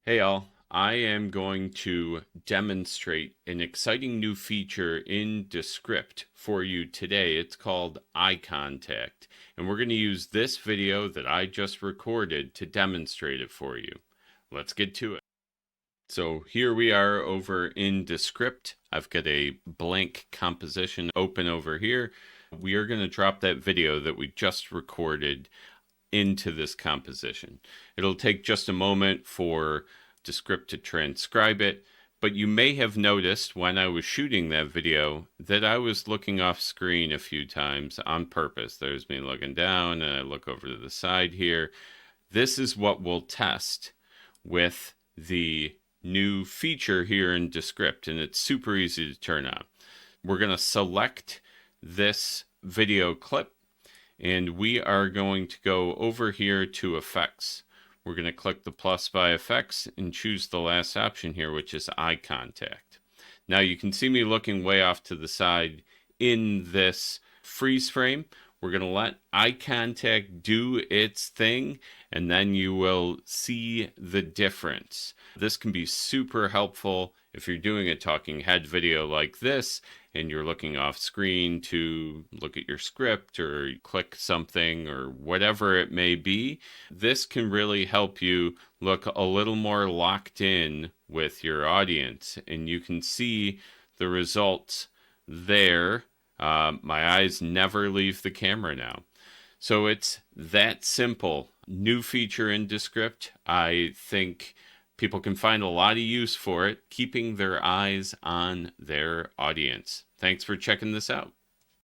Hey all, I am going to demonstrate an exciting new feature in Descript for you today. It's called eye contact, and we're going to use this video that I just recorded to demonstrate it for you. Let's get to it. So here we are over in Descript. I've got a blank composition open over here. We are going to drop that video that we just recorded into this composition. It'll take just a moment for Descript to transcribe it, but you may have noticed when I was shooting that video that I was looking off screen a few times on purpose. There's me looking down and I look over to the side here. This is what we'll test with the new feature here in Descript, and it's super easy to turn on. We're going to select this video clip and we are going to go over here to effects. We're going to click the plus by effects and choose the last option here, which is eye contact. Now you can see me looking way off to the side in this freeze frame. We're going to let eye contact do its thing, and then you will see the difference. This can be super helpful if you're doing a talking head video like this and you're looking off screen to look at your script or click something or whatever it may be. This can really help you look a little more locked in with your audience, and you can see the results there. My eyes never leave the camera now. So it's that simple. New feature in Descript. I think people can find a lot of use for it, keeping their eyes on their audience. Thanks for checking this out.